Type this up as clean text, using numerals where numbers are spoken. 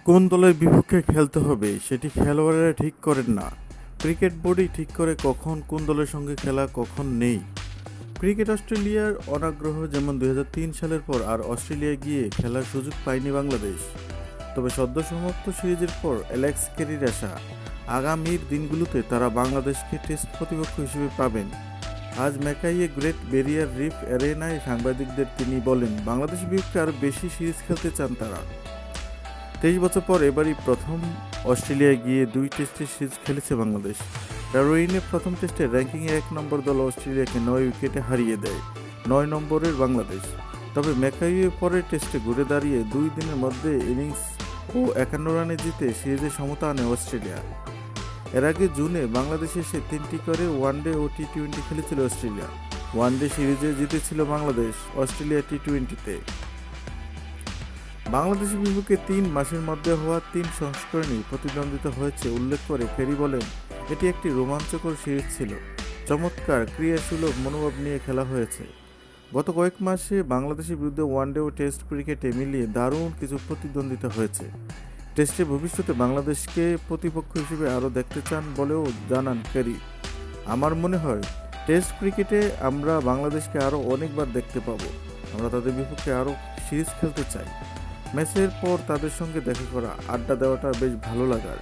কোন দলের বিপক্ষে খেলতে হবে সেটি খেলোয়াড়েরা ঠিক করেন না, ক্রিকেট বোর্ডই ঠিক করে কখন কোন দলের সঙ্গে খেলা কখন নেই। ক্রিকেট অস্ট্রেলিয়ার অনাগ্রহ, যেমন 2003 সালের পর আর অস্ট্রেলিয়ায় গিয়ে খেলার সুযোগ পায়নি বাংলাদেশ। তবে সদ্য সমাপ্ত সিরিজের পর অ্যালেক্স ক্যারির আশা, আগামীর দিনগুলোতে তারা বাংলাদেশকে টেস্ট প্রতিপক্ষ হিসেবে পাবেন। আজ ম্যাকাইয়ে গ্রেট ব্যারিয়ার রিফ অ্যারেনায় সাংবাদিকদের তিনি বলেন, বাংলাদেশের বিপক্ষে আরও বেশি সিরিজ খেলতে চান তারা। 23 বছর পর এবারই প্রথম অস্ট্রেলিয়ায় গিয়ে 2 টেস্টের সিরিজ খেলেছে বাংলাদেশ। ডারউইনে প্রথম টেস্টে র্যাঙ্কিংয়ে 1 নম্বর দল অস্ট্রেলিয়াকে 9 উইকেটে হারিয়ে দেয় 9 নম্বরের বাংলাদেশ। তবে ম্যাকাইয়ে পরের টেস্টে ঘুরে দাঁড়িয়ে 2 দিনের মধ্যে ইনিংস ও 51 রানে জিতে সিরিজে সমতা আনে অস্ট্রেলিয়া। এর আগে জুনে বাংলাদেশে এসে 3টি করে ওয়ানডে ও টি-20 খেলেছিল অস্ট্রেলিয়া। ওয়ানডে সিরিজে জিতেছিল বাংলাদেশ, অস্ট্রেলিয়া টি-20তে। বাংলাদেশের বিপক্ষে 3 মাসের মধ্যে হওয়া 3 সংস্করণেই প্রতিদ্বন্দ্বিতা হয়েছে উল্লেখ করে ক্যারি বলেন, এটি একটি রোমাঞ্চকর সিরিজ ছিল। চমৎকার ক্রীড়াসুলভ মনোভাব নিয়ে খেলা হয়েছে। গত কয়েক মাসে বাংলাদেশের বিরুদ্ধে ওয়ানডে ও টেস্ট ক্রিকেটে মিলিয়ে দারুণ কিছু প্রতিদ্বন্দ্বিতা হয়েছে। টেস্টে ভবিষ্যতে বাংলাদেশকে প্রতিপক্ষ হিসেবে আরও দেখতে চান বলেও জানান ক্যারি। আমার মনে হয় টেস্ট ক্রিকেটে আমরা বাংলাদেশকে আরও অনেকবার দেখতে পাবো। আমরা তাদের বিপক্ষে আরও সিরিজ খেলতে চাই। ম্যাচের পর তাদের সঙ্গে দেখা করা, আড্ডা দেওয়াটা বেশ ভালো লাগার।